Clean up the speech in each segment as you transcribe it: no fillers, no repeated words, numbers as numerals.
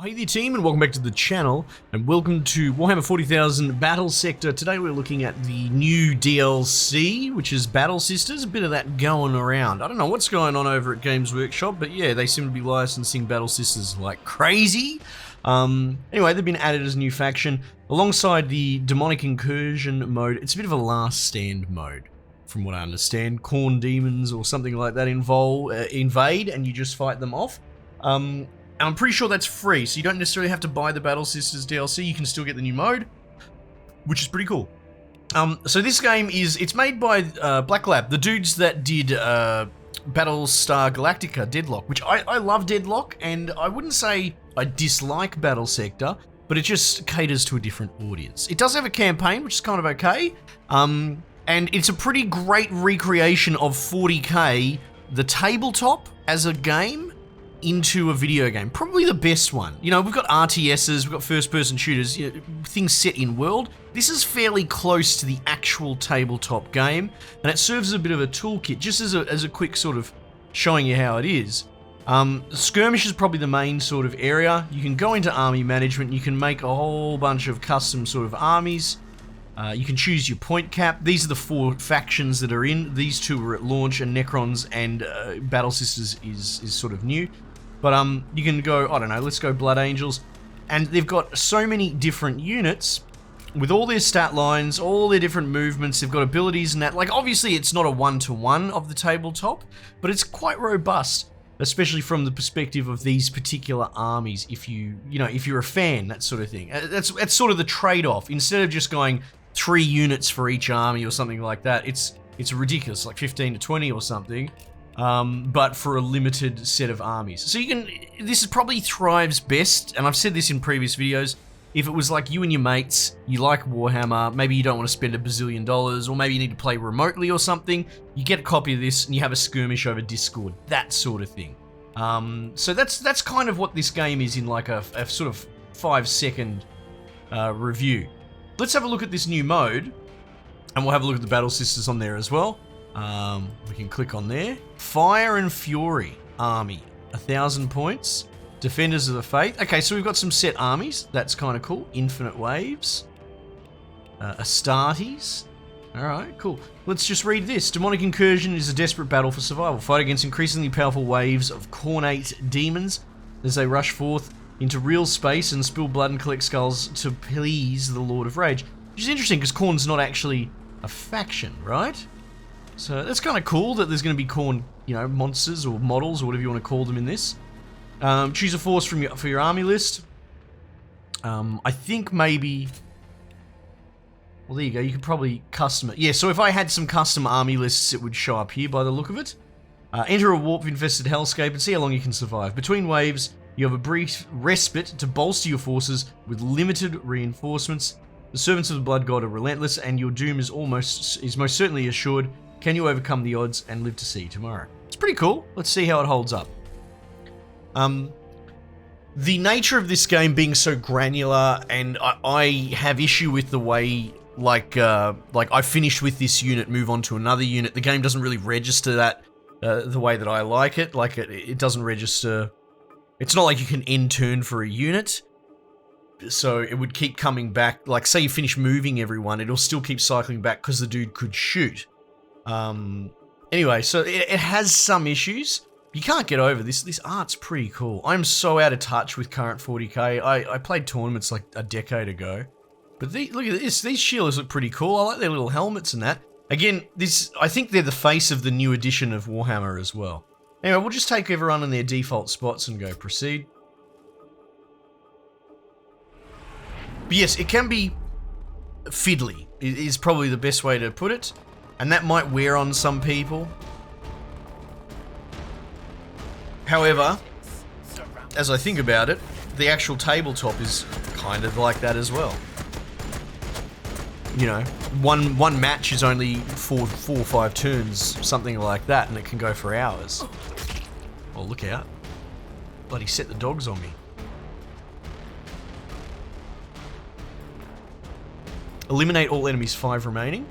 Hey there team, and welcome back to the channel, and welcome to Warhammer 40,000 Battlesector. Today we're looking at the new DLC, which is Battle Sisters. A bit of that going around. I don't know what's going on over at Games Workshop, but yeah, they seem to be licensing Battle Sisters like crazy. Anyway, they've been added as a new faction, alongside the Daemonic incursion mode. It's a bit of a last stand mode, from what I understand. Khorne demons or something like that invade, and you just fight them off. And I'm pretty sure that's free, so you don't necessarily have to buy the Battle Sisters DLC. You can still get the new mode, which is pretty cool. So this game it's made by Black Lab, the dudes that did Battlestar Galactica Deadlock, which I love Deadlock, and I wouldn't say I dislike Battlesector, but it just caters to a different audience. It does have a campaign, which is kind of okay, and it's a pretty great recreation of 40k, the tabletop as a game, into a video game. Probably the best one. You know, we've got RTSs, we've got first-person shooters, you know, things set in world. This is fairly close to the actual tabletop game, and it serves as a bit of a toolkit, just as a quick sort of showing you how it is. Skirmish is probably the main sort of area. You can go into army management, you can make a whole bunch of custom sort of armies. You can choose your point cap. These are the 4 factions that are in. These 2 were at launch, and Necrons and Battle Sisters is sort of new. But you can go, I don't know, let's go Blood Angels. And they've got so many different units with all their stat lines, all their different movements. They've got abilities and that. Like, obviously, it's not a one-to-one of the tabletop, but it's quite robust, especially from the perspective of these particular armies. If if you're a fan, that sort of thing. That's sort of the trade-off. Instead of just going 3 units for each army or something like that, it's ridiculous, like 15 to 20 or something. But for a limited set of armies. So this probably thrives best, and I've said this in previous videos, if it was like you and your mates, you like Warhammer, maybe you don't want to spend $1 bazillion, or maybe you need to play remotely or something, you get a copy of this and you have a skirmish over Discord, that sort of thing. So that's kind of what this game is in like a sort of 5-second review. Let's have a look at this new mode, and we'll have a look at the Battle Sisters on there as well. We can click on there. Fire and Fury army, 1,000 points. Defenders of the Faith. Okay, so we've got some set armies. That's kind of cool. Infinite Waves. Astartes. Alright, cool. Let's just read this. Demonic incursion is a desperate battle for survival. Fight against increasingly powerful waves of cornate demons as they rush forth into real space and spill blood and collect skulls to please the Lord of Rage. Which is interesting because Khorne's not actually a faction, right? So that's kind of cool that there's going to be Khorne, monsters or models or whatever you want to call them in this. Choose a force for your army list. I think maybe... Well, there you go. You could probably custom it. Yeah, so if I had some custom army lists, it would show up here by the look of it. Enter a warp-infested hellscape and see how long you can survive. Between waves, you have a brief respite to bolster your forces with limited reinforcements. The servants of the Blood God are relentless, and your doom is most certainly assured. Can you overcome the odds and live to see tomorrow? It's pretty cool. Let's see how it holds up. The nature of this game being so granular, and I have issue with the way, like I finish with this unit, move on to another unit. The game doesn't really register that the way that I like it. Like it doesn't register. It's not like you can end turn for a unit. So it would keep coming back. Like, say you finish moving everyone, it'll still keep cycling back because the dude could shoot. Anyway, so it has some issues. You can't get over this. This art's pretty cool. I'm so out of touch with current 40k. I played tournaments like a decade ago. But look at this. These shielders look pretty cool. I like their little helmets and that. Again, I think they're the face of the new edition of Warhammer as well. Anyway, we'll just take everyone in their default spots and go proceed. But yes, it can be fiddly, is probably the best way to put it. And that might wear on some people. However, as I think about it, the actual tabletop is kind of like that as well. One match is only 4 or 5 turns, something like that, and it can go for hours. Oh, look out. Bloody set the dogs on me. Eliminate all enemies, 5 remaining.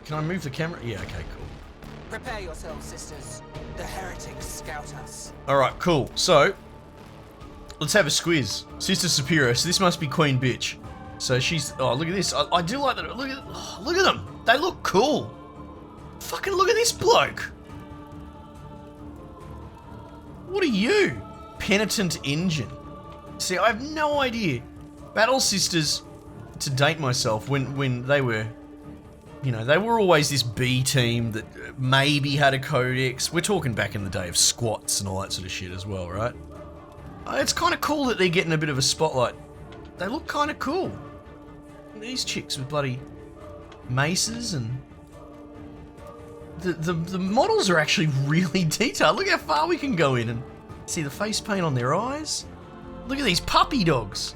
Can I move the camera? Yeah, okay, cool. Prepare yourselves, sisters. The heretics scout us. Alright, cool. So, Let's have a squiz. Sister Superior. So this must be Queen Bitch. So she's... Oh, look at this. I do like that. Look at them. They look cool. Fucking look at this bloke. What are you? Penitent Engine. See, I have no idea. Battle Sisters, to date myself, when they were... You know, they were always this B team that maybe had a codex. We're talking back in the day of squats and all that sort of shit as well, right? It's kind of cool that they're getting a bit of a spotlight. They look kind of cool. These chicks with bloody maces and... The models are actually really detailed. Look how far we can go in and see the face paint on their eyes. Look at these puppy dogs.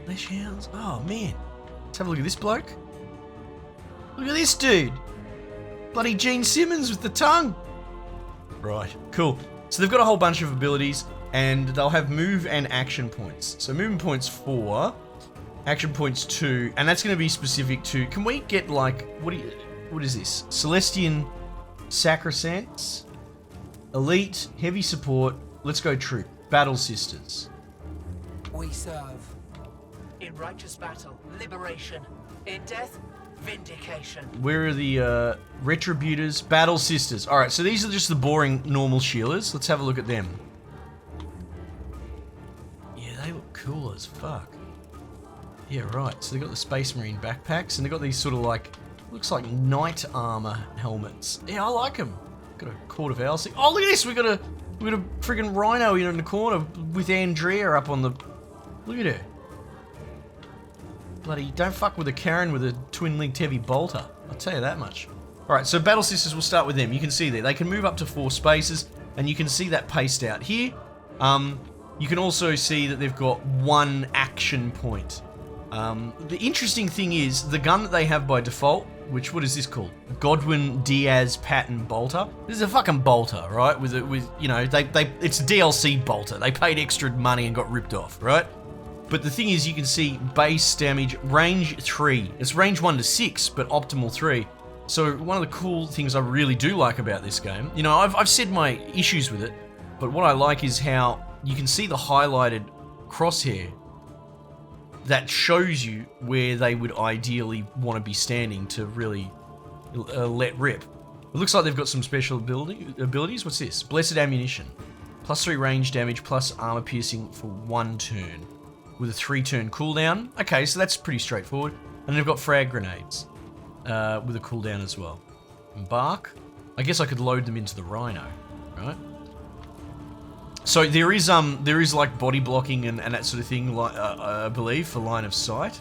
Leash hounds. Oh, man. Let's have a look at this bloke. Look at this dude. Bloody Gene Simmons with the tongue. Right, cool. So they've got a whole bunch of abilities, and they'll have move and action points. So movement points 4, action points 2, and that's going to be specific to... Can we get, like... What is this? Celestian Sacrosancts, Elite, Heavy Support, let's go Troop, Battle Sisters. We serve. In righteous battle, liberation. In death, vindication. Where are the Retributors? Battle Sisters. Alright, so these are just the boring normal shielders. Let's have a look at them. Yeah, they look cool as fuck. Yeah, right. So they've got the Space Marine backpacks, and they've got these sort of like... Looks like knight armor helmets. Yeah, I like them. Got a Court of Owls. Oh, look at this! We got a friggin' rhino in the corner with Andrea up on the... Look at her. Bloody, don't fuck with a Karen with a twin-linked heavy bolter. I'll tell you that much. Alright, so Battle Sisters, we'll start with them. You can see there, they can move up to 4 spaces, and you can see that paced out here. You can also see that they've got 1 action point. The interesting thing is, the gun that they have by default, which, what is this called? Godwin Diaz Patton Bolter. This is a fucking bolter, right? With you know, it's a DLC bolter. They paid extra money and got ripped off, right? But the thing is, you can see base damage, range 3. It's range 1 to 6, but optimal 3. So one of the cool things I really do like about this game, you know, I've said my issues with it, but what I like is how you can see the highlighted crosshair that shows you where they would ideally want to be standing to really let rip. It looks like they've got some special abilities. What's this? Blessed Ammunition. +3 range damage, plus armor piercing for 1 turn. With a 3-turn cooldown. Okay, so that's pretty straightforward. And they've got frag grenades. With a cooldown as well. Embark. I guess I could load them into the Rhino, right? So there is like body blocking and that sort of thing, like I believe, for line of sight.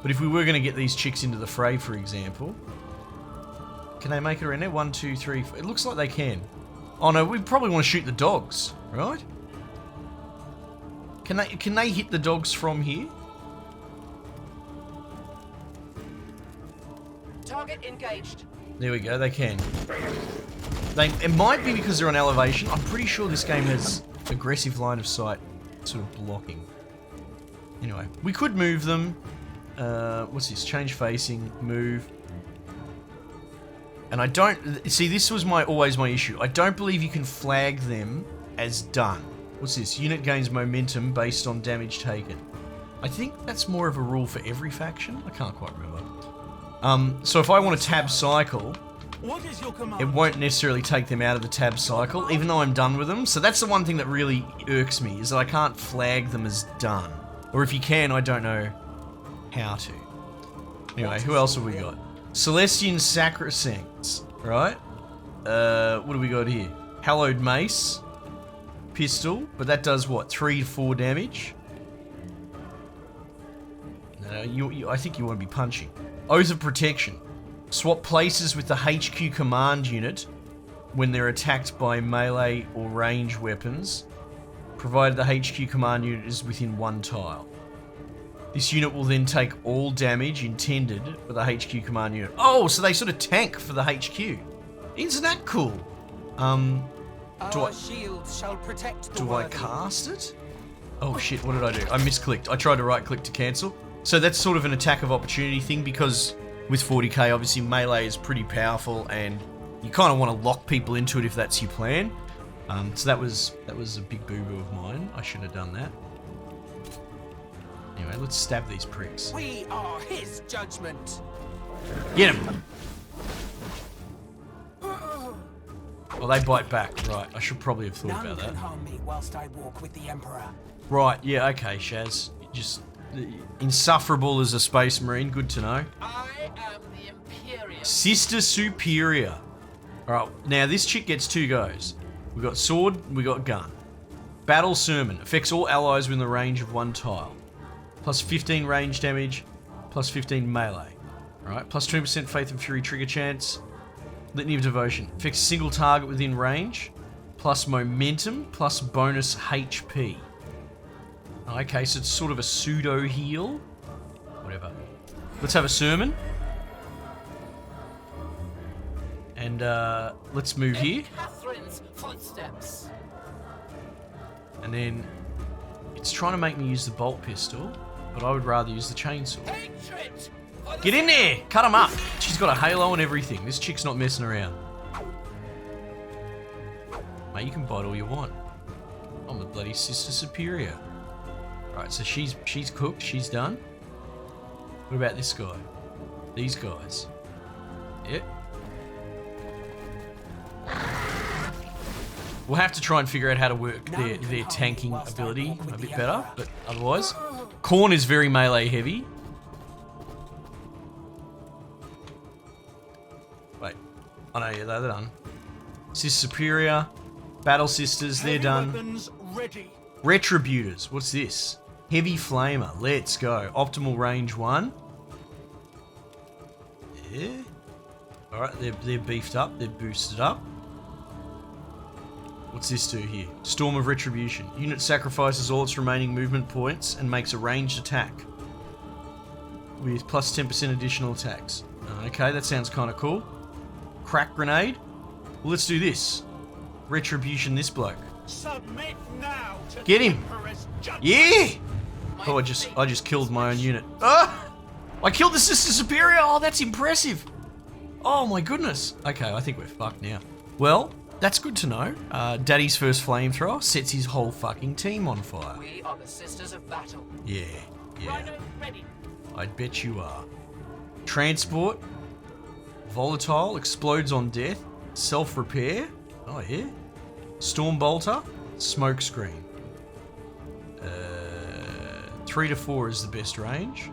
But if we were going to get these chicks into the fray, for example, can they make it around there? 1, 2, 3. It looks like they can. Oh no, we probably want to shoot the dogs, right? Can they hit the dogs from here? Target engaged. There we go. They can. It might be because they're on elevation. I'm pretty sure this game has aggressive line of sight sort of blocking. Anyway, we could move them. What's this? Change facing, move. And I don't... See, this was always my issue. I don't believe you can flag them as done. What's this? Unit gains momentum based on damage taken. I think that's more of a rule for every faction. I can't quite remember. So if I want to tab cycle... What is your command? It won't necessarily take them out of the tab cycle, even though I'm done with them. So that's the one thing that really irks me, is that I can't flag them as done. Or if you can, I don't know how to. Anyway, who else have we got? Celestian Sacrosancts, right? What do we got here? Hallowed Mace. Pistol, but that does what? 3 to 4 damage? No, I think you want to be punching. Oath of Protection. Swap places with the HQ command unit when they're attacked by melee or range weapons, provided the HQ command unit is within 1 tile. This unit will then take all damage intended for the HQ command unit. Oh, so they sort of tank for the HQ. Isn't that cool? Our shields shall protect the Do I cast it? Oh shit, what did I do? I misclicked. I tried to right click to cancel. So that's sort of an attack of opportunity thing, because with 40k, obviously melee is pretty powerful and you kind of want to lock people into it if that's your plan. So that was a big boo-boo of mine. I should have done that. Anyway, let's stab these pricks. We are his judgment. Get him! Oh, they bite back. Right, I should probably have thought about that. None can harm me whilst I walk with the Emperor. Right, yeah, okay, Shaz. Just insufferable as a space marine. Good to know. I am the Imperium. Sister Superior. Alright, now this chick gets 2 goes. We got sword, we got gun. Battle Sermon. Affects all allies within the range of 1 tile. Plus 15 range damage, plus 15 melee. Alright, plus 20% Faith and Fury trigger chance. Litany of Devotion. Affects a single target within range, plus momentum, plus bonus HP. Okay, so it's sort of a pseudo heal. Whatever. Let's have a sermon. And let's move here. Catherine's footsteps. And then it's trying to make me use the bolt pistol, but I would rather use the chainsaw. Hatred. Get in there! Cut him up! She's got a halo and everything. This chick's not messing around. Mate, you can bite all you want. I'm the bloody Sister Superior. Right, so she's cooked, she's done. What about this guy? These guys. Yep. We'll have to try and figure out how to work their tanking ability a bit better, but otherwise. Khorne is very melee heavy. Wait. Oh no, yeah, they're done. Sister Superior. Battle Sisters, they're done. Ready. Retributors, what's this? Heavy Flamer, let's go. Optimal range 1. Yeah. Alright, they're beefed up, they're boosted up. What's this do here? Storm of Retribution. Unit sacrifices all its remaining movement points and makes a ranged attack. With plus 10% additional attacks. Okay, that sounds kind of cool. Crack Grenade. Well, let's do this. Retribution this bloke. Submit now to Get him! judgment. Yeah! Oh, I just killed my own unit. Ah! I killed the Sister Superior! Oh, that's impressive! Oh my goodness. Okay, I think we're fucked now. Well, that's good to know. Daddy's first flamethrower sets his whole fucking team on fire. We are the Sisters of Battle. Yeah, yeah. Rhino ready. I'd bet you are. Transport. Volatile. Explodes on death. Self-repair. Oh, yeah. Storm Bolter. Smokescreen. 3 to 4 is the best range.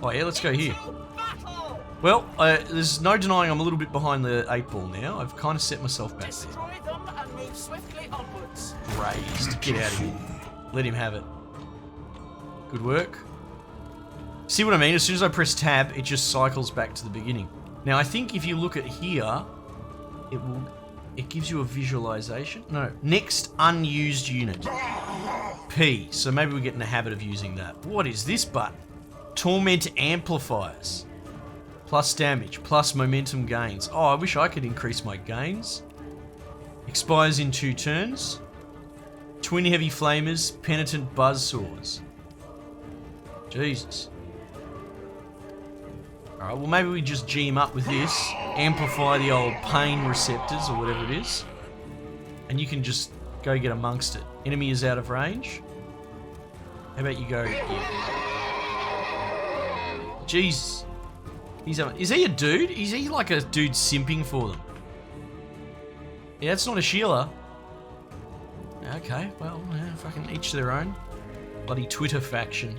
Oh yeah, let's go here. Battle. Well, there's no denying I'm a little bit behind the 8 ball now. I've kind of set myself back there. Destroy them and move swiftly onwards. Raised. Get out of here. Let him have it. Good work. See what I mean? As soon as I press tab, it just cycles back to the beginning. Now, I think if you look at here, it gives you a visualization. No, next unused unit. P. So maybe we get in the habit of using that. What is this button? Torment amplifiers. Plus damage, plus momentum gains. Oh, I wish I could increase my gains. Expires in 2 turns. Twin heavy flamers, penitent buzzsaws. Jesus. Alright, well maybe we just G him up with this. Amplify the old pain receptors or whatever it is. And you can just go get amongst it. Enemy is out of range. How about you go here? Jesus. Is he a dude? Is he like a dude simping for them? Yeah, it's not a Sheila. Okay, well, yeah, fucking each their own. Bloody Twitter faction.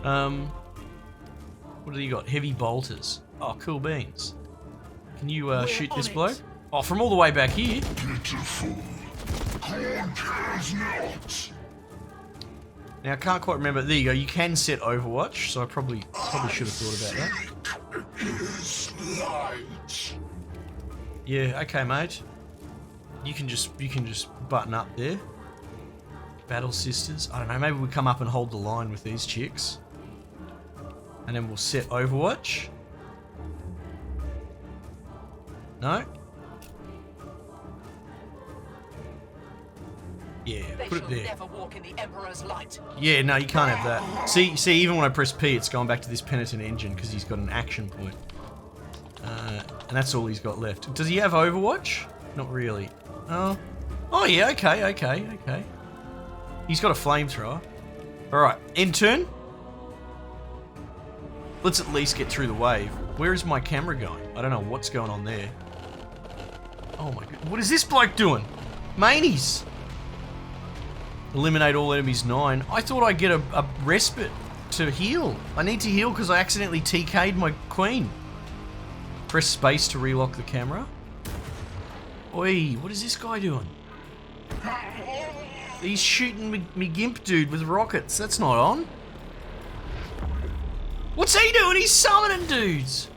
What do you got? Heavy bolters. Oh, cool beans. Can you shoot this bloke? Oh, from all the way back here. Beautiful. Cares not. Now, I can't quite remember. There you go. You can set Overwatch, so I probably should have thought about that. His light. Yeah, okay, mate. You can just button up there. Battle Sisters. I don't know, maybe we come up and hold the line with these chicks. And then we'll set Overwatch. No? Yeah, put it there. Never walk in the Emperor's light. Yeah, no, you can't have that. See, even when I press P, it's going back to this penitent engine because he's got an action point. And that's all he's got left. Does he have Overwatch? Not really. Oh. Oh yeah, okay. He's got a flamethrower. Alright, end turn. Let's at least get through the wave. Where is my camera going? I don't know what's going on there. Oh my god. What is this bloke doing? Manies. Eliminate all enemies 9. I thought I'd get a respite to heal. I need to heal because I accidentally TK'd my queen. Press space to relock the camera. Oi, what is this guy doing? He's shooting me gimp dude with rockets. That's not on. What's he doing? He's summoning dudes.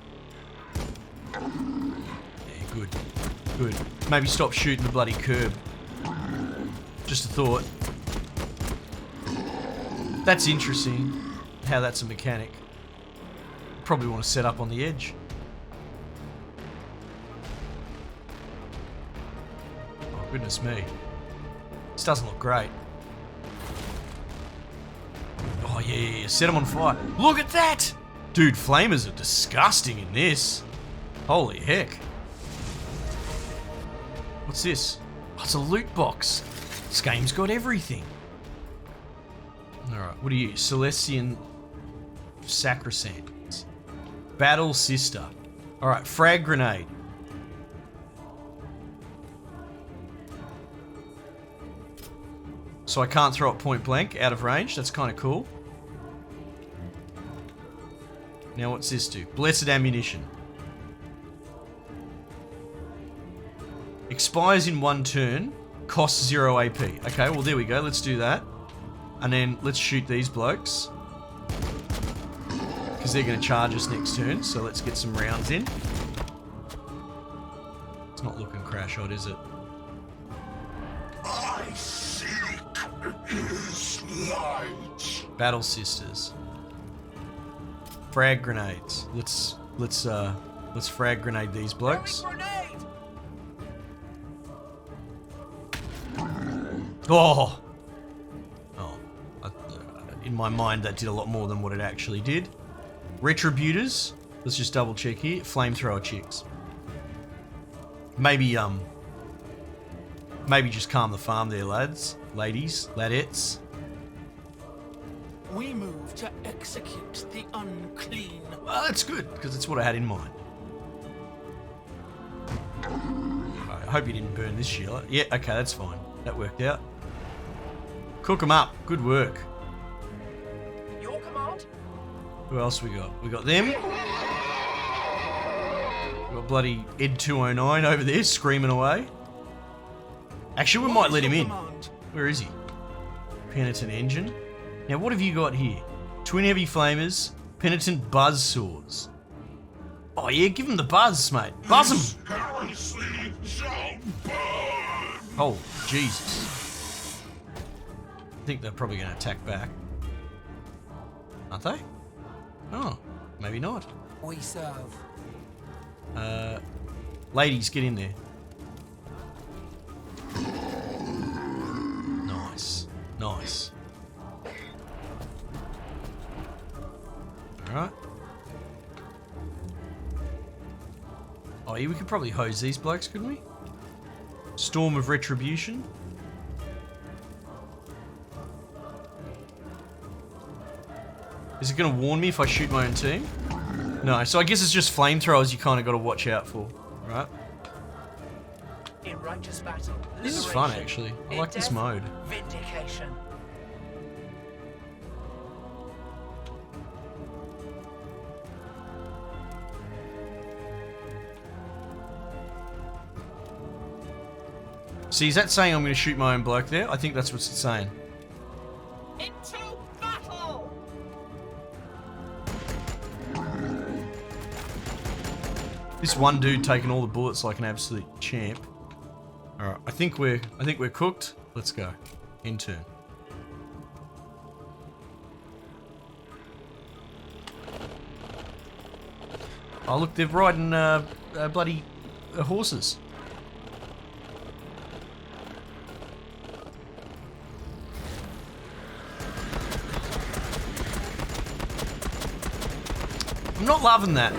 Yeah, good. Good. Maybe stop shooting the bloody curb. Just a thought. That's interesting. How that's a mechanic. Probably want to set up on the edge. Oh, goodness me. This doesn't look great. Oh, yeah. Set him on fire. Look at that! Dude, flamers are disgusting in this. Holy heck. What's this? Oh, it's a loot box. This game's got everything. Alright, what are you? Celestian Sacrosanct. Battle Sister. Alright, frag grenade. So I can't throw it point blank, out of range. That's kind of cool. Now what's this do? Blessed ammunition. Expires in 1 turn. Costs 0 AP. Okay, well there we go. Let's do that. And then let's shoot these blokes. Because they're going to charge us next turn. So let's get some rounds in. It's not looking crash hot, is it? I seek his light. Battle Sisters. Frag grenades. Let's frag grenade these blokes. Grenade! Oh! In my mind, that did a lot more than what it actually did. Retributors. Let's just double check here. Flamethrower chicks. Maybe just calm the farm there, lads. Ladies. Ladettes. We move to execute the unclean. Well, that's good, because it's what I had in mind. I hope you didn't burn this, Sheila. Yeah, okay, that's fine. That worked out. Cook them up. Good work. Your command? Who else we got? We got them. We got bloody Ed 209 over there screaming away. Actually, we might let him in. Where is he? Penitent Engine. Now, what have you got here? Twin Heavy Flamers, Penitent Buzz Swords. Oh yeah, give him the buzz, mate. Buzz him! Heresy shall burn. Oh, Jesus. I think they're probably going to attack back. Aren't they? Oh, maybe not. We serve. Ladies, get in there. Nice. Nice. Alright. Oh yeah, we could probably hose these blokes, couldn't we? Storm of Retribution. Is it going to warn me if I shoot my own team? No, so I guess it's just flamethrowers you kind of got to watch out for, right? In righteous battle. This is fun, liberation. actually. I In like this death, mode. Vindication. See, is that saying I'm going to shoot my own bloke there? I think that's what it's saying. Into battle! This one dude taking all the bullets like an absolute champ. All right, I think we're cooked. Let's go. End turn. Oh look, they're riding bloody horses. I'm not loving that.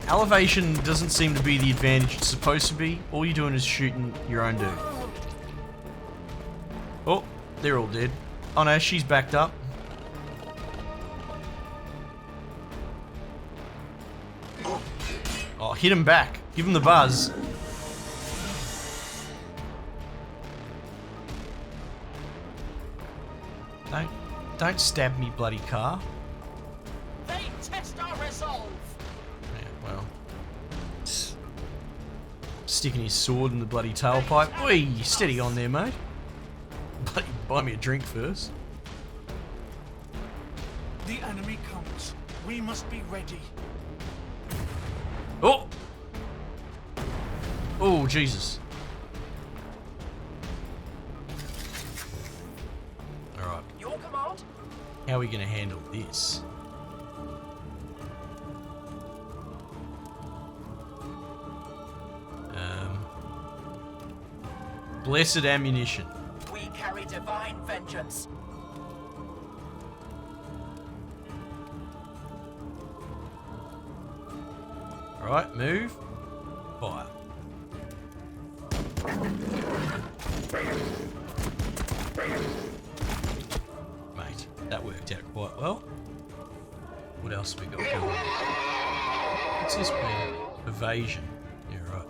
Elevation doesn't seem to be the advantage it's supposed to be. All you're doing is shooting your own dude. Oh, they're all dead. Oh no, she's backed up. Oh, hit him back. Give him the buzz. Don't stab me, bloody car. They test our resolve. Yeah, well. Sticking his sword in the bloody tailpipe. Oi, steady on there, mate. Bloody buy me a drink first. The enemy comes. We must be ready. Oh! Oh, Jesus. Alright. Your command? How are we going to handle this? Blessed ammunition. We carry divine vengeance. Alright, move. Fire. Mate, that worked out quite well. What else have we got going on? What's this mean? Evasion. Yeah, right.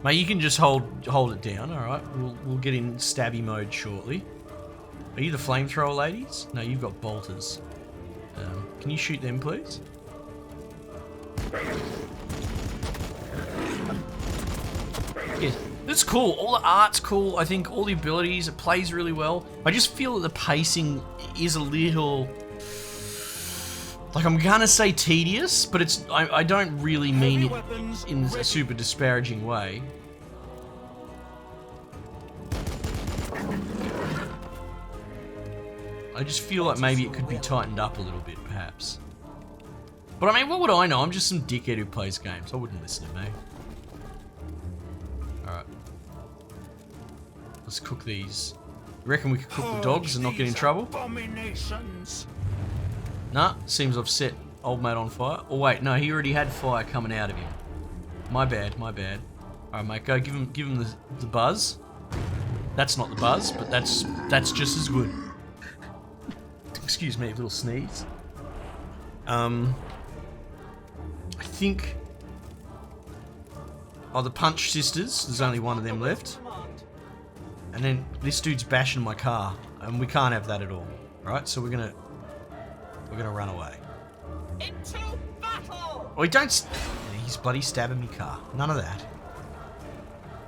Mate, you can just hold it down, alright? We'll get in stabby mode shortly. Are you the flamethrower ladies? No, you've got bolters. Can you shoot them, please? Yeah, that's cool. All the art's cool. I think all the abilities, it plays really well. I just feel that the pacing is a little... Like, I'm gonna say tedious, but it's... I don't really mean it in a super disparaging way. I just feel like maybe it could be tightened up a little bit, perhaps. But I mean, what would I know? I'm just some dickhead who plays games. I wouldn't listen to me. Alright. Let's cook these. You reckon we could cook the dogs and not get in trouble? Nah, seems I've set old mate on fire. Oh wait, no, he already had fire coming out of him. My bad, my bad. Alright mate, go give him the buzz. That's not the buzz, but that's just as good. Excuse me, a little sneeze. I think... Oh, the Punch Sisters. There's only one of them left. And then this dude's bashing my car. And we can't have that at all. Right, so we're gonna run away. Into battle! Oh, he's bloody stabbing me car. None of that.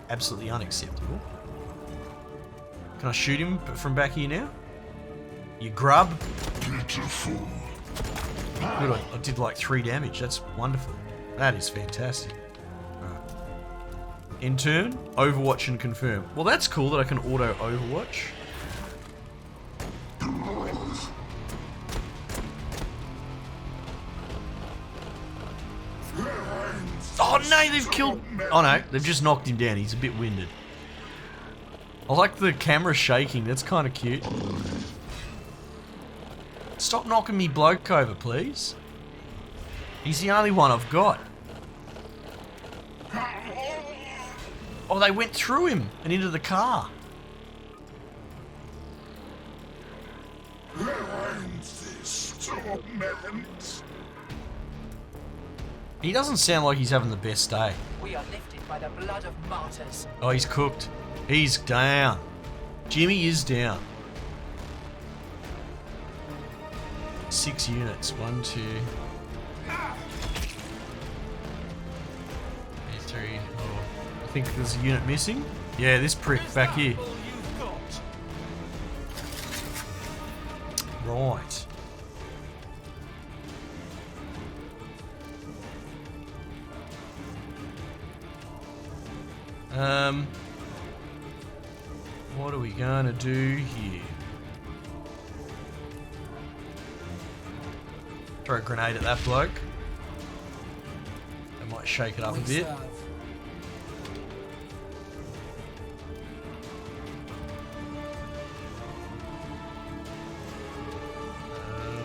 Absolutely unacceptable. Can I shoot him from back here now? You grub. Beautiful. Good, I did like 3 damage. That's wonderful. That is fantastic. Right. In turn, Overwatch and confirm. Well, that's cool that I can auto Overwatch. Oh no, they've killed... Oh no, they've just knocked him down. He's a bit winded. I like the camera shaking. That's kind of cute. Stop knocking me bloke over, please. He's the only one I've got. Oh, they went through him and into the car. He doesn't sound like he's having the best day. We are lifted by the blood of martyrs. Oh, he's cooked. He's down. Jimmy is down. 6 units. 1, 2, 3, 4. I think there's a unit missing. Yeah, this prick back here. Right. What are we gonna do here? Throw a grenade at that bloke. That might shake it up a bit.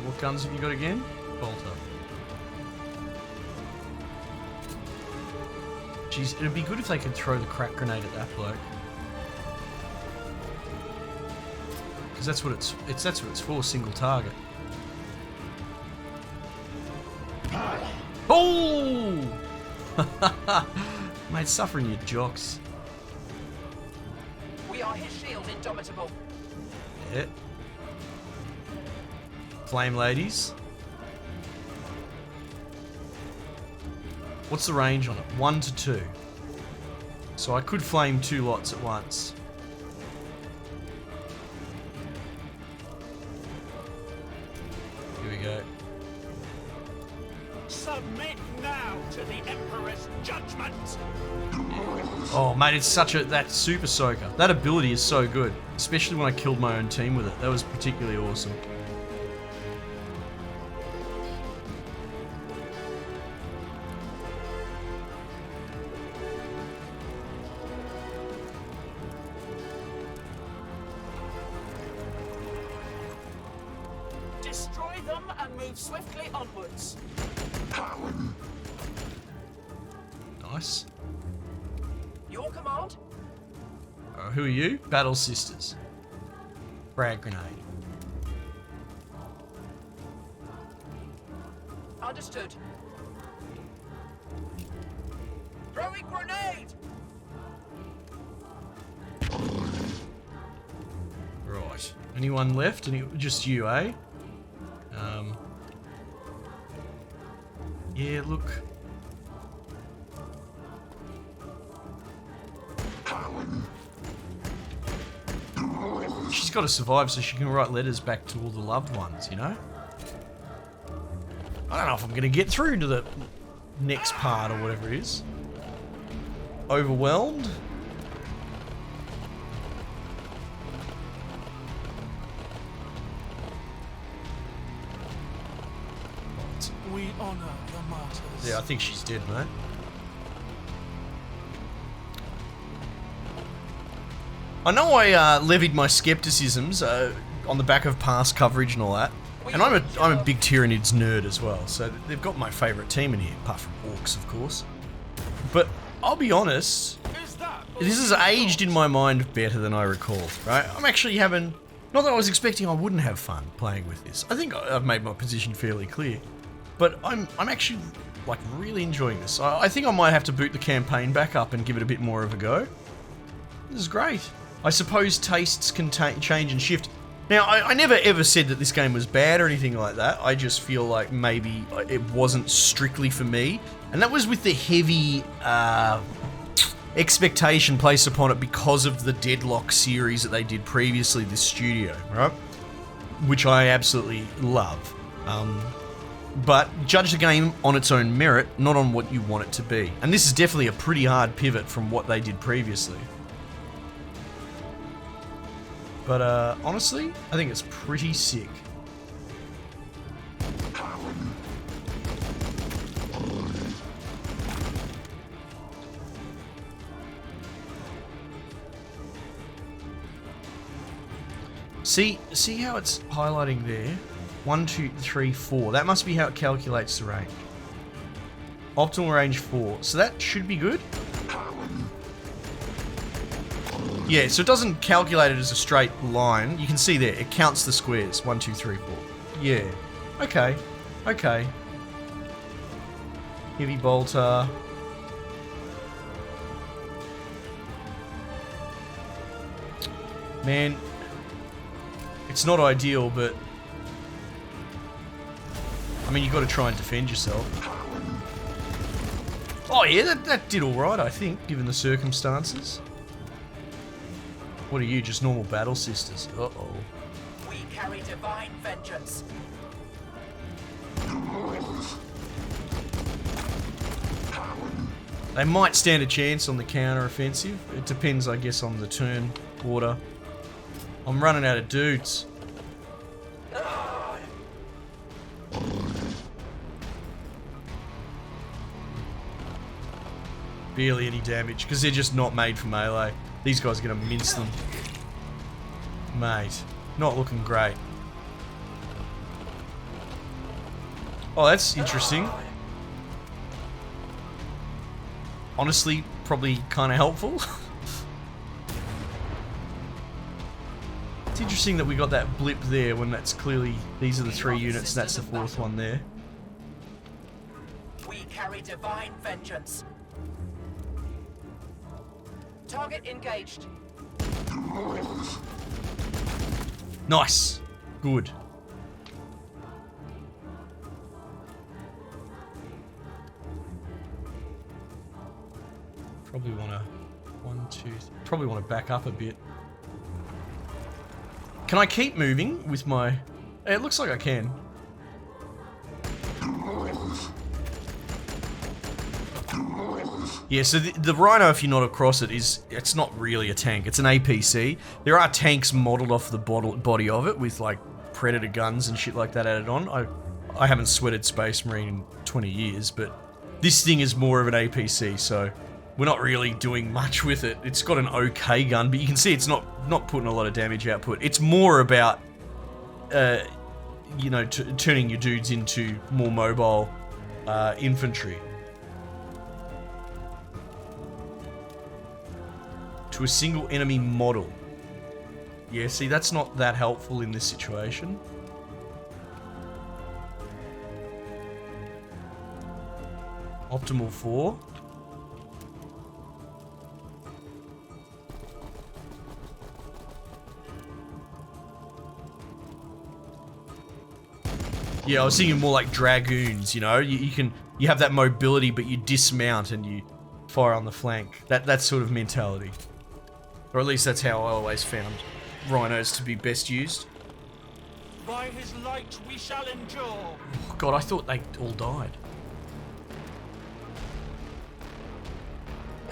What guns have you got again? Bolter. Jeez, it'd be good if they could throw the crack grenade at that bloke. Because that's what it's for, single target. Oh! Mate, suffering your jocks. We are his shield, indomitable. Yeah. Flame ladies. What's the range on it? 1 to 2. So I could flame 2 lots at once. Here we go. Submit now to the Emperor's judgment! Oh, mate, it's such a... That Super Soaker. That ability is so good. Especially when I killed my own team with it. That was particularly awesome. Destroy them and move swiftly onwards. Nice. Your command? Who are you? Battle Sisters. Frag grenade. Understood. Throwing grenade! Right. Anyone left? Just you, eh? Yeah, look. She's got to survive so she can write letters back to all the loved ones, you know? I don't know if I'm going to get through to the next part or whatever it is. Overwhelmed? We honor the martyrs. Yeah, I think she's dead, mate. I know I levied my skepticisms on the back of past coverage and all that, and I'm a big Tyranids nerd as well, so they've got my favourite team in here, apart from Orcs, of course. But I'll be honest, this has aged in my mind better than I recall, right? I'm actually having... Not that I was expecting I wouldn't have fun playing with this. I think I've made my position fairly clear. But I'm actually, like, really enjoying this. I think I might have to boot the campaign back up and give it a bit more of a go. This is great. I suppose tastes can change and shift. Now, I never ever said that this game was bad or anything like that. I just feel like maybe it wasn't strictly for me. And that was with the heavy expectation placed upon it because of the Deadlock series that they did previously, this studio, right? Which I absolutely love. But judge the game on its own merit, not on what you want it to be. And this is definitely a pretty hard pivot from what they did previously. But honestly, I think it's pretty sick. See how it's highlighting there? 1, 2, 3, 4. That must be how it calculates the range. Optimal range 4. So that should be good. Yeah, so it doesn't calculate it as a straight line. You can see there, it counts the squares. 1, 2, 3, 4. Yeah. Okay. Okay. Heavy bolter. Man, it's not ideal, but I mean, you've got to try and defend yourself. Oh yeah, that did alright, I think, given the circumstances. What are you, just normal battle sisters? Uh-oh. We carry divine vengeance. They might stand a chance on the counter-offensive. It depends, I guess, on the turn order. I'm running out of dudes. Barely any damage, because they're just not made for melee. These guys are going to mince them. Mate, not looking great. Oh, that's interesting. honestly probably kind of helpful. It's interesting that we got that blip there when that's clearly, these are the 3 units, that's the 4th one there. We carry divine vengeance. Target engaged. Nice. Good. Probably want to, 1, 2, probably want to back up a bit. Can I keep moving with my... It looks like I can. Yeah, so the Rhino, if you're not across it, it's not really a tank. It's an APC. There are tanks modelled off the body of it with, like, Predator guns and shit like that added on. I haven't sweated Space Marine in 20 years, but this thing is more of an APC, so we're not really doing much with it. It's got an okay gun, but you can see it's not putting a lot of damage output. It's more about, you know, turning your dudes into more mobile infantry. To a single enemy model. Yeah, see, that's not that helpful in this situation. Optimal 4. Yeah, I was thinking more like dragoons, you know? You have that mobility, but you dismount and you fire on the flank. That sort of mentality. Or at least that's how I always found rhinos to be best used. By his light we shall endure. Oh God, I thought they all died.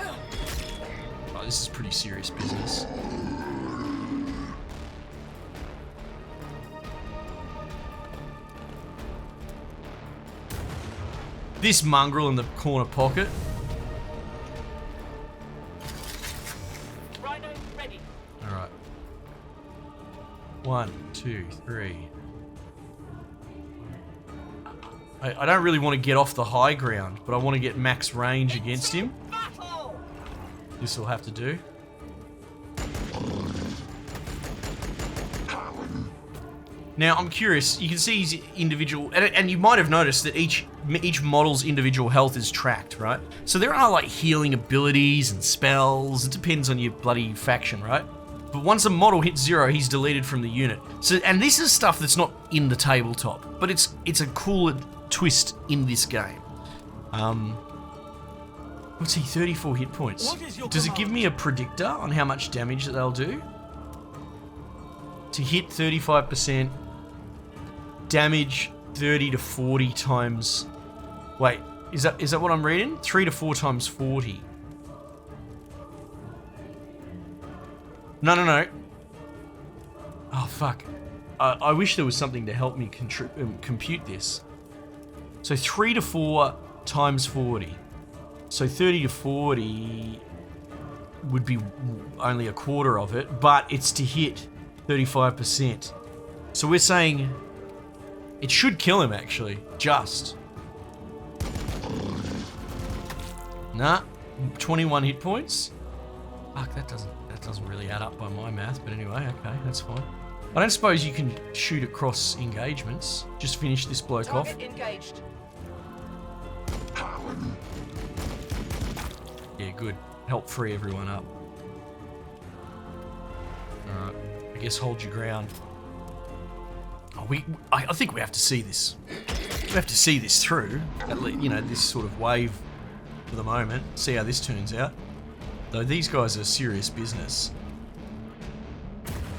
Oh, this is pretty serious business. This mongrel in the corner pocket. Rhino ready. Alright. 1, 2, 3. I don't really want to get off the high ground, but I want to get max range against him. Battle! This will have to do. Now, I'm curious, you can see his individual, and you might have noticed that each model's individual health is tracked, right? So there are like healing abilities and spells, it depends on your bloody faction, right? But once a model hits 0, he's deleted from the unit. So, and this is stuff that's not in the tabletop, but it's a cool twist in this game. What's he, 34 hit points? Does it give me a predictor on how much damage that they'll do? To hit 35%, damage 30 to 40 times... Wait, is that what I'm reading? 3 to 4 times 40. No. Oh, fuck. I wish there was something to help me compute this. So 3 to 4 times 40. So 30 to 40 would be only a quarter of it, but it's to hit 35%. So we're saying it should kill him, actually. Just. Nah. 21 hit points. Fuck, that doesn't really add up by my math, but anyway, okay, that's fine. I don't suppose you can shoot across engagements. Just finish this bloke Target off. engaged. Yeah, good. Help free everyone up. Alright. I guess hold your ground. Oh, I think we have to see this. We have to see this through. At least, you know, this sort of wave for the moment. See how this turns out. Though these guys are serious business.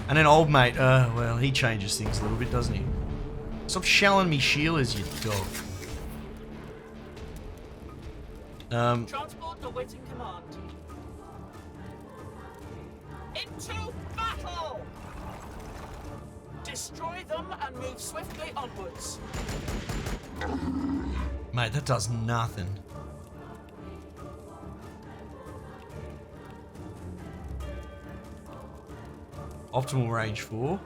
And then old mate, well, he changes things a little bit, doesn't he? Stop shelling me Sheilas, you dog. Transport awaiting command. Into battle! Destroy them and move swiftly onwards. Mate, that does nothing. Optimal range 4.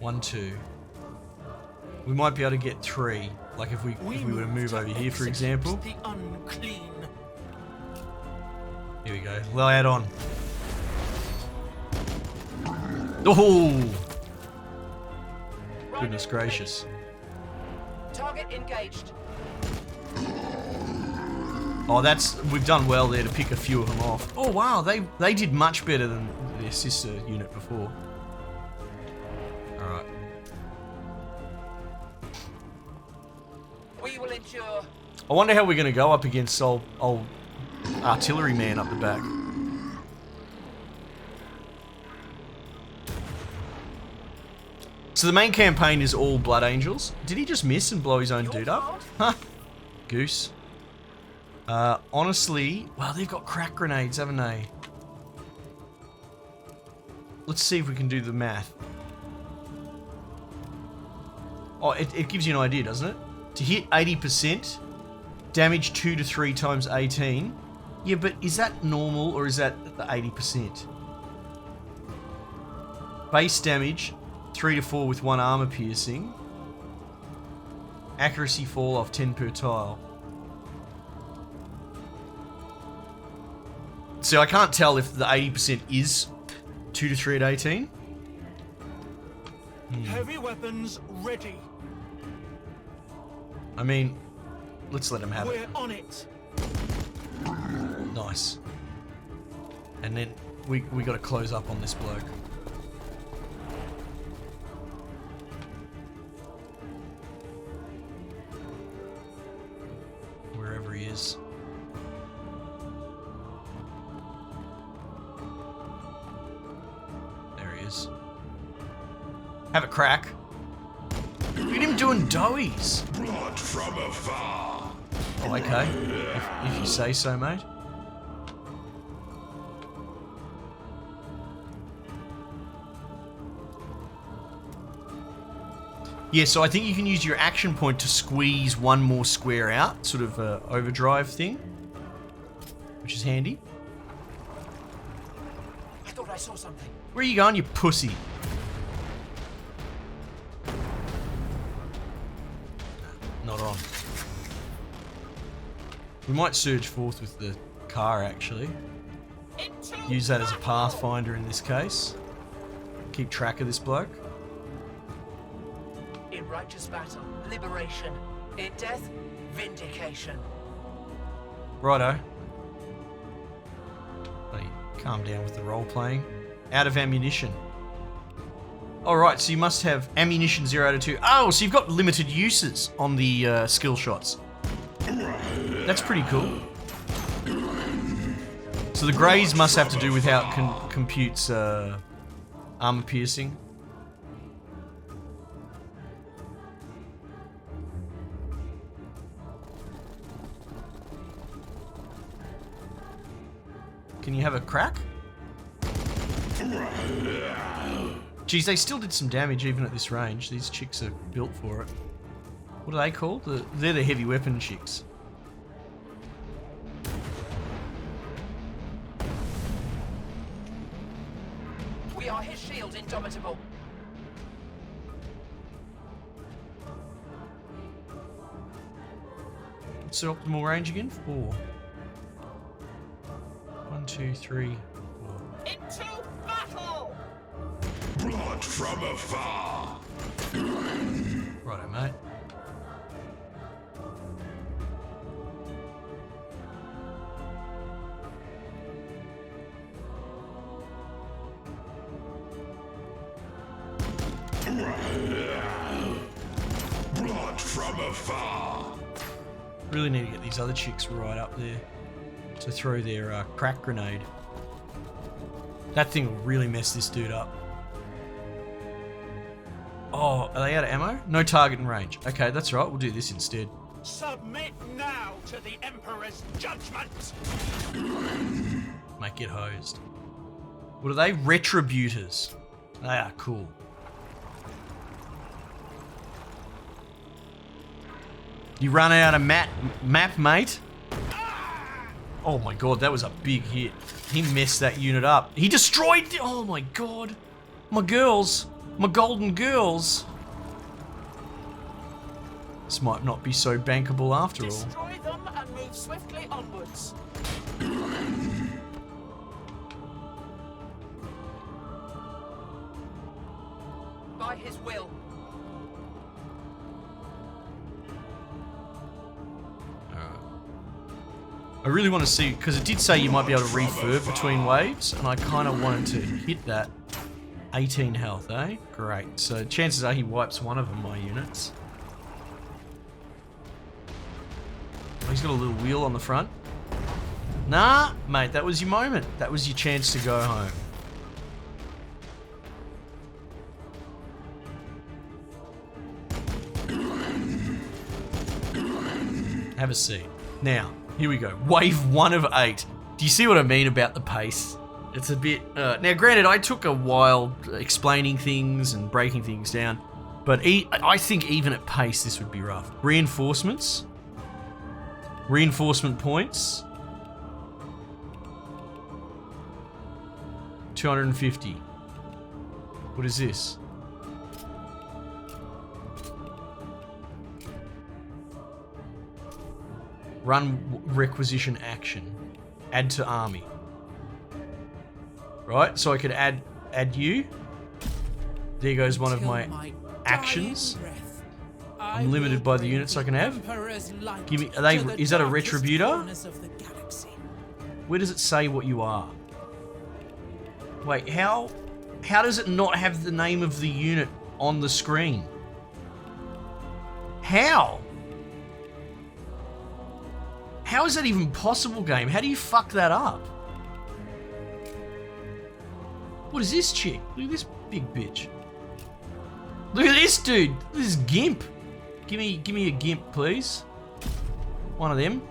1, 2. We might be able to get 3. Like if we were to move over here, for example. The unclean. Here we go. Lay it on. Oh! Goodness gracious. Target engaged. Oh, we've done well there to pick a few of them off. Oh wow, they did much better than their sister unit before. Alright. We will endure. I wonder how we're going to go up against old artillery man up the back. So the main campaign is all Blood Angels. Did he just miss and blow his own dude up? Huh. Goose. Honestly, wow, they've got crack grenades, haven't they? Let's see if we can do the math. Oh, it gives you an idea, doesn't it? To hit 80%, damage 2 to 3 times 18. Yeah, but is that normal or is that the 80%? Base damage, 3 to 4 with 1 armor piercing. Accuracy fall off 10 per tile. So I can't tell if the 80% is 2 to 3 at 18. Heavy weapons ready. I mean, let's let him have it. We're on it. Nice. And then we got to close up on this bloke. Wherever he is. There he is. Have a crack. Look at him doing doughies. Blood from afar. Oh, okay. If you say so, mate. Yeah, so I think you can use your action point to squeeze one more square out, sort of overdrive thing, which is handy. I thought I saw something. Where are you going, you pussy? Not on. We might surge forth with the car, actually. Use that as a pathfinder in this case. Keep track of this bloke. In righteous battle, liberation. In death, vindication. Righto. Buddy, calm down with the role playing. Out of ammunition. Alright, so you must have ammunition 0 out of 2. Oh, so you've got limited uses on the skill shots. That's pretty cool. So the greys must have to do with how it computes armor piercing. Can you have a crack? Geez, they still did some damage even at this range. These chicks are built for it. What are they called? They're the heavy weapon chicks. We are his shield, indomitable. What's the optimal range again? 4. 1, 2, 3, 4. Into battle! Blood from afar. Righto, mate. Blood from afar. Really need to get these other chicks right up there to throw their crack grenade. That thing will really mess this dude up. Oh, are they out of ammo? No target in range. Okay, that's right. We'll do this instead. Submit now to the Emperor's judgment. Mate, get hosed. What are they? Retributors. They are cool. You run out of map, mate? Oh my god, that was a big hit. He messed that unit up. He destroyed... Oh my god. My girls. My golden girls. This might not be so bankable after all. Destroy them and move swiftly onwards. By his will. I really want to see, because it did say you might be able to refurb between waves, and I kind of wanted to hit that. 18 health, eh? Great. So chances are he wipes one of them, my units. Oh, he's got a little wheel on the front. Nah, mate, that was your moment. That was your chance to go home. Have a seat. Now, here we go. Wave 1 of 8. Do you see what I mean about the pace? It's a bit... now, granted, I took a while explaining things and breaking things down, but I think even at pace, this would be rough. Reinforcements. Reinforcement points. 250. What is this? Run requisition action. Add to army. Right, so I could add you. There goes one of my actions. I'm limited by the units I can have. Give me. Is that a retributor? Where does it say what you are? Wait, how does it not have the name of the unit on the screen? How? How is that even possible, game? How do you fuck that up? What is this chick? Look at this big bitch. Look at this dude. This is Gimp. Give me a Gimp, please. One of them.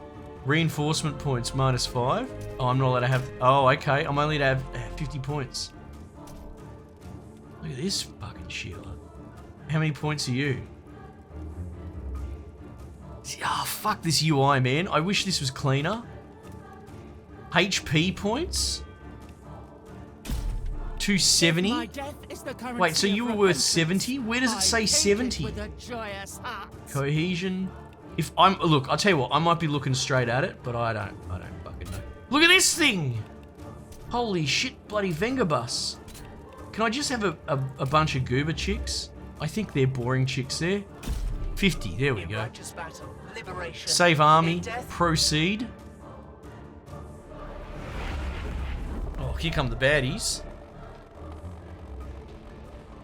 Reinforcement points -5. Oh, I'm not allowed to have... Oh, okay. I'm only allowed to have 50 points. Look at this fucking Sheila. How many points are you? Oh, fuck this UI, man. I wish this was cleaner. HP points? 270? Wait, so you were worth 70? Where does it say 70? Cohesion. If I'm... Look, I'll tell you what. I might be looking straight at it, but I don't fucking know. Look at this thing! Holy shit, bloody Vengabus. Can I just have a bunch of goober chicks? I think they're boring chicks there. 50, there we go. Save army, proceed. Oh, here come the baddies.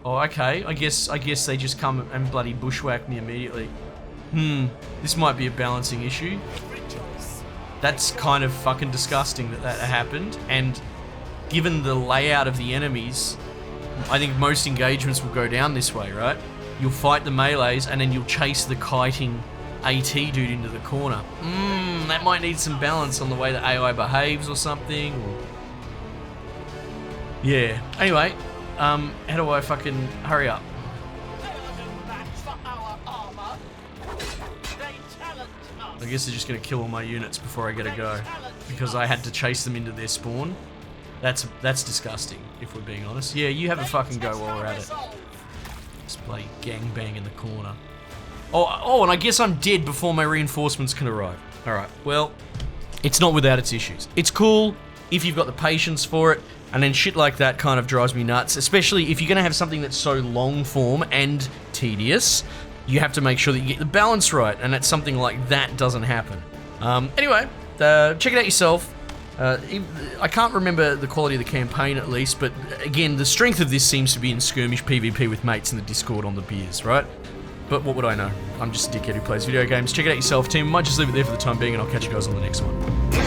Oh, okay. I guess they just come and bloody bushwhack me immediately. This might be a balancing issue. That's kind of fucking disgusting that happened, and given the layout of the enemies, I think most engagements will go down this way, right? You'll fight the melees, and then you'll chase the kiting AT dude into the corner. That might need some balance on the way the AI behaves or something. Yeah. Anyway, how do I fucking hurry up? I guess they're just gonna kill all my units before I get a go, because I had to chase them into their spawn. That's disgusting, if we're being honest. Yeah, you have a fucking go while we're at it. Just bloody gangbang in the corner. Oh, and I guess I'm dead before my reinforcements can arrive. Alright, well, it's not without its issues. It's cool if you've got the patience for it, and then shit like that kind of drives me nuts, especially if you're gonna have something that's so long form and tedious. You have to make sure that you get the balance right, and that something like that doesn't happen. Anyway, check it out yourself. I can't remember the quality of the campaign at least, but again, the strength of this seems to be in skirmish PvP with mates in the Discord on the beers, right? But what would I know? I'm just a dickhead who plays video games. Check it out yourself, team. I might just leave it there for the time being, and I'll catch you guys on the next one.